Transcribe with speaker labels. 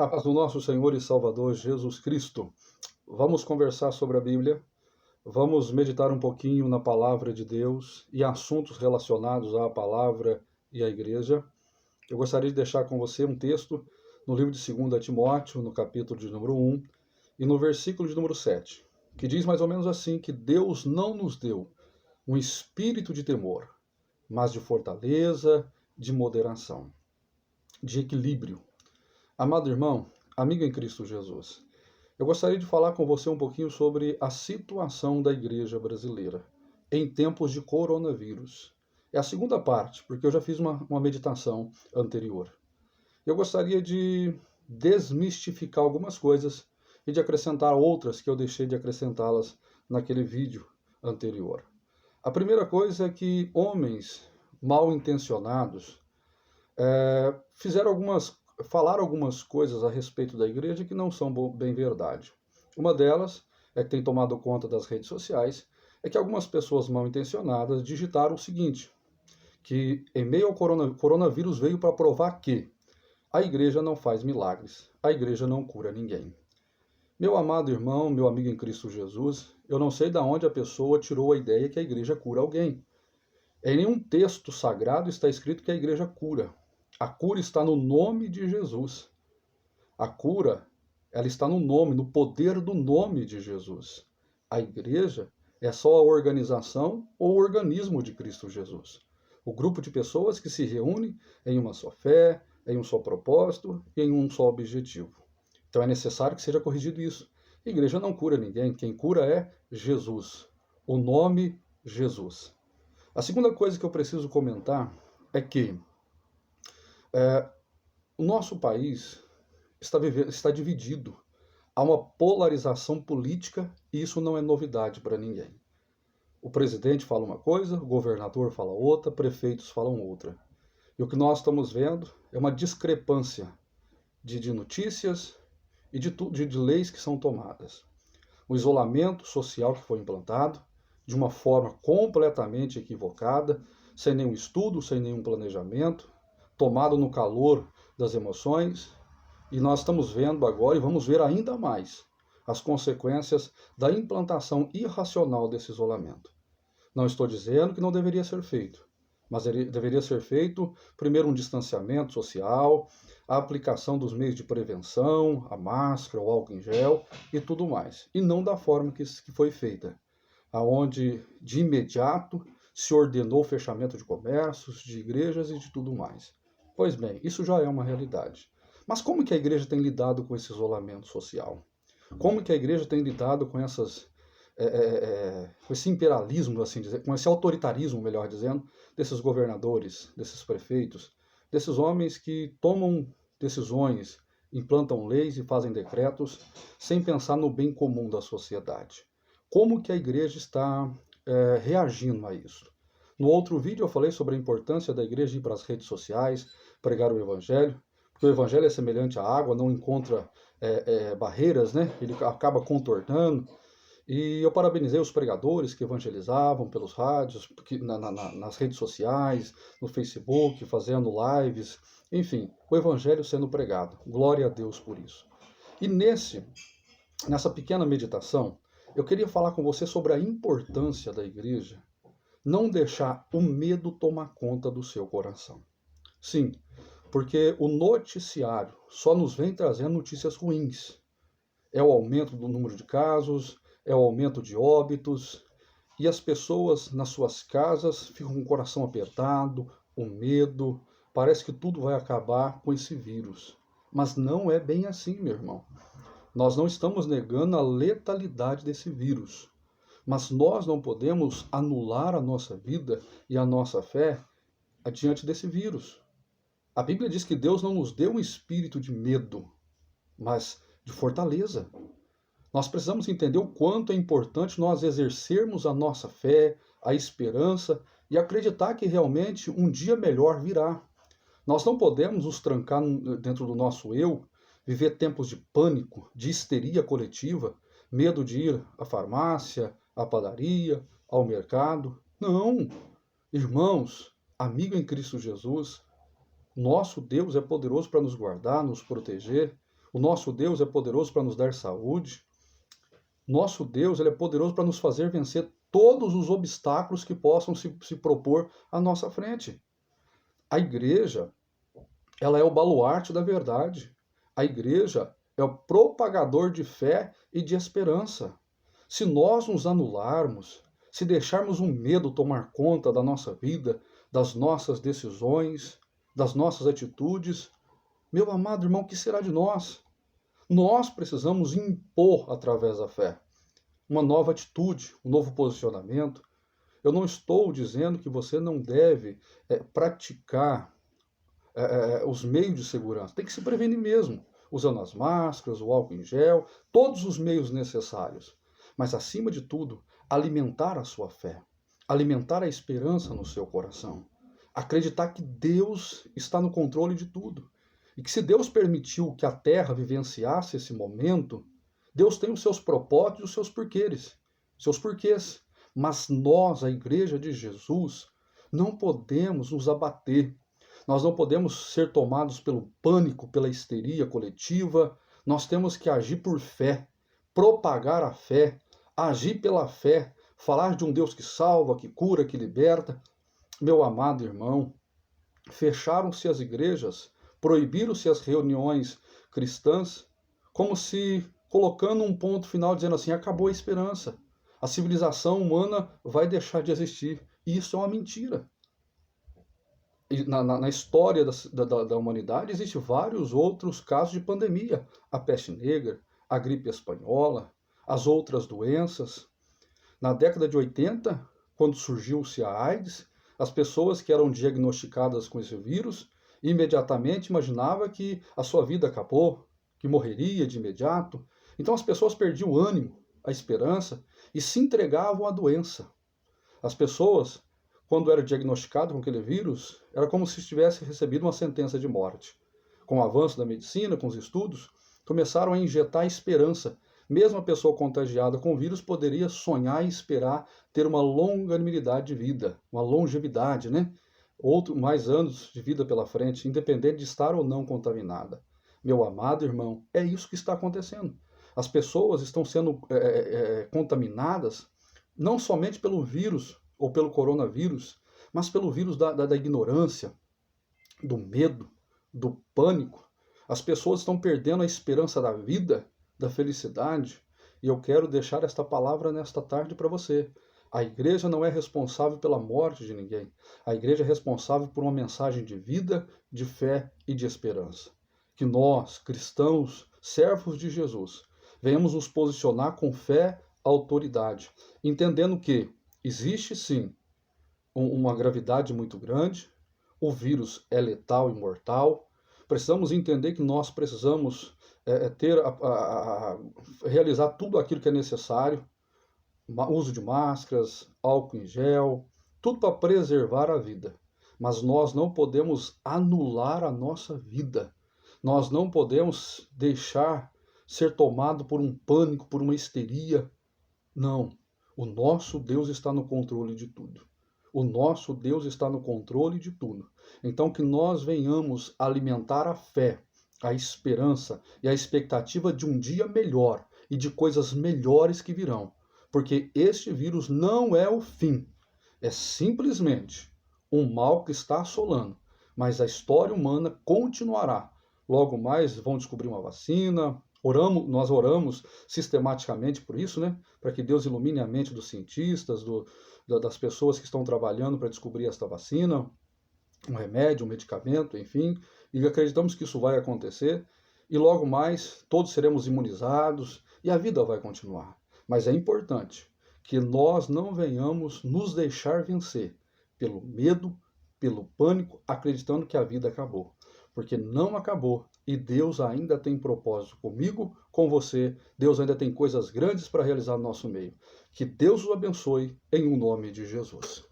Speaker 1: A paz do nosso Senhor e Salvador Jesus Cristo. Vamos conversar sobre a Bíblia, vamos meditar um pouquinho na palavra de Deus e assuntos relacionados à palavra e à igreja. Eu gostaria de deixar com você um texto no livro de 2 Timóteo, no capítulo de número 1 e no versículo de número 7, que diz mais ou menos assim, que Deus não nos deu um espírito de temor, mas de fortaleza, de moderação, de equilíbrio. Amado irmão, amigo em Cristo Jesus, eu gostaria de falar com você um pouquinho sobre a situação da igreja brasileira em tempos de coronavírus. É a segunda parte, porque eu já fiz uma meditação anterior. Eu gostaria de desmistificar algumas coisas e de acrescentar outras que eu deixei de acrescentá-las naquele vídeo anterior. A primeira coisa é que homens mal intencionados falaram algumas coisas a respeito da igreja que não são bem verdade. Uma delas é que tem tomado conta das redes sociais, é que algumas pessoas mal intencionadas digitaram o seguinte, que em meio ao coronavírus veio para provar que a igreja não faz milagres, a igreja não cura ninguém. Meu amado irmão, meu amigo em Cristo Jesus, eu não sei de onde a pessoa tirou a ideia que a igreja cura alguém. Em nenhum texto sagrado está escrito que a igreja cura. A cura está no nome de Jesus. A cura, ela está no nome, no poder do nome de Jesus. A igreja é só a organização ou organismo de Cristo Jesus. O grupo de pessoas que se reúne em uma só fé, em um só propósito e em um só objetivo. Então é necessário que seja corrigido isso. A igreja não cura ninguém, quem cura é Jesus. O nome Jesus. A segunda coisa que eu preciso comentar é que o nosso país está dividido. Há uma polarização política e isso não é novidade para ninguém. O presidente fala uma coisa, o governador fala outra, prefeitos falam outra. E o que nós estamos vendo é uma discrepância de notícias e de leis que são tomadas. O isolamento social que foi implantado de uma forma completamente equivocada, sem nenhum estudo, sem nenhum planejamento, tomado no calor das emoções, e nós estamos vendo agora, e vamos ver ainda mais, as consequências da implantação irracional desse isolamento. Não estou dizendo que não deveria ser feito, mas deveria ser feito, primeiro, um distanciamento social, a aplicação dos meios de prevenção, a máscara, o álcool em gel e tudo mais. E não da forma que foi feita, aonde de imediato se ordenou o fechamento de comércios, de igrejas e de tudo mais. Pois bem, isso já é uma realidade. Mas como que a igreja tem lidado com esse isolamento social? Como que a igreja tem lidado com com esse imperialismo, assim dizer, com esse autoritarismo, melhor dizendo, desses governadores, desses prefeitos, desses homens que tomam decisões, implantam leis e fazem decretos sem pensar no bem comum da sociedade? Como que a igreja está reagindo a isso? No outro vídeo eu falei sobre a importância da igreja ir para as redes sociais, pregar o evangelho, porque o evangelho é semelhante à água, não encontra barreiras, né? Ele acaba contornando. E eu parabenizei os pregadores que evangelizavam pelos rádios, nas redes sociais, no Facebook, fazendo lives, enfim, o evangelho sendo pregado. Glória a Deus por isso. E nessa pequena meditação, eu queria falar com você sobre a importância da igreja não deixar o medo tomar conta do seu coração. Sim, porque o noticiário só nos vem trazendo notícias ruins. É o aumento do número de casos, é o aumento de óbitos, e as pessoas nas suas casas ficam com o coração apertado, o medo, parece que tudo vai acabar com esse vírus. Mas não é bem assim, meu irmão. Nós não estamos negando a letalidade desse vírus, mas nós não podemos anular a nossa vida e a nossa fé diante desse vírus. A Bíblia diz que Deus não nos deu um espírito de medo, mas de fortaleza. Nós precisamos entender o quanto é importante nós exercermos a nossa fé, a esperança e acreditar que realmente um dia melhor virá. Nós não podemos nos trancar dentro do nosso eu, viver tempos de pânico, de histeria coletiva, medo de ir à farmácia, à padaria, ao mercado. Não! Irmãos, amigo em Cristo Jesus, nosso Deus é poderoso para nos guardar, nos proteger. O nosso Deus é poderoso para nos dar saúde. Nosso Deus, ele é poderoso para nos fazer vencer todos os obstáculos que possam se propor à nossa frente. A igreja, ela é o baluarte da verdade. A igreja é o propagador de fé e de esperança. Se nós nos anularmos, se deixarmos o medo tomar conta da nossa vida, das nossas decisões, das nossas atitudes, meu amado irmão, o que será de nós? Nós precisamos impor através da fé uma nova atitude, um novo posicionamento. Eu não estou dizendo que você não deve praticar os meios de segurança. Tem que se prevenir mesmo, usando as máscaras, o álcool em gel, todos os meios necessários. Mas, acima de tudo, alimentar a sua fé, alimentar a esperança no seu coração. Acreditar que Deus está no controle de tudo. E que se Deus permitiu que a terra vivenciasse esse momento, Deus tem os seus propósitos e os seus porquês. Mas nós, a Igreja de Jesus, não podemos nos abater. Nós não podemos ser tomados pelo pânico, pela histeria coletiva. Nós temos que agir por fé, propagar a fé, agir pela fé, falar de um Deus que salva, que cura, que liberta. Meu amado irmão, fecharam-se as igrejas, proibiram-se as reuniões cristãs, como se colocando um ponto final, dizendo assim, acabou a esperança. A civilização humana vai deixar de existir. E isso é uma mentira. E na história da humanidade, existem vários outros casos de pandemia. A peste negra, a gripe espanhola, as outras doenças. Na década de 80, quando surgiu-se a AIDS, as pessoas que eram diagnosticadas com esse vírus imediatamente imaginavam que a sua vida acabou, que morreria de imediato. Então as pessoas perdiam o ânimo, a esperança e se entregavam à doença. As pessoas, quando eram diagnosticadas com aquele vírus, era como se tivessem recebido uma sentença de morte. Com o avanço da medicina, com os estudos, começaram a injetar esperança. Mesmo a pessoa contagiada com o vírus poderia sonhar e esperar ter uma longanimidade de vida, uma longevidade, né? Mais anos de vida pela frente, independente de estar ou não contaminada. Meu amado irmão, é isso que está acontecendo. As pessoas estão sendo contaminadas não somente pelo vírus ou pelo coronavírus, mas pelo vírus da ignorância, do medo, do pânico. As pessoas estão perdendo a esperança da vida, da felicidade. E eu quero deixar esta palavra nesta tarde para você. A igreja não é responsável pela morte de ninguém. A igreja é responsável por uma mensagem de vida, de fé e de esperança. Que nós, cristãos, servos de Jesus, venhamos nos posicionar com fé, autoridade, entendendo que existe sim uma gravidade muito grande, o vírus é letal e mortal. Precisamos entender que nós precisamos realizar tudo aquilo que é necessário, uso de máscaras, álcool em gel, tudo para preservar a vida. Mas nós não podemos anular a nossa vida. Nós não podemos deixar ser tomado por um pânico, por uma histeria. Não. O nosso Deus está no controle de tudo. O nosso Deus está no controle de tudo. Então que nós venhamos alimentar a fé, a esperança e a expectativa de um dia melhor e de coisas melhores que virão. Porque este vírus não é o fim. É simplesmente um mal que está assolando. Mas a história humana continuará. Logo mais vão descobrir uma vacina. Nós oramos sistematicamente por isso, né? Para que Deus ilumine a mente dos cientistas, das pessoas que estão trabalhando para descobrir esta vacina, um remédio, um medicamento, enfim. E acreditamos que isso vai acontecer. E logo mais todos seremos imunizados e a vida vai continuar. Mas é importante que nós não venhamos nos deixar vencer pelo medo, pelo pânico, acreditando que a vida acabou. Porque não acabou e Deus ainda tem propósito comigo, com você. Deus ainda tem coisas grandes para realizar no nosso meio. Que Deus os abençoe em nome de Jesus.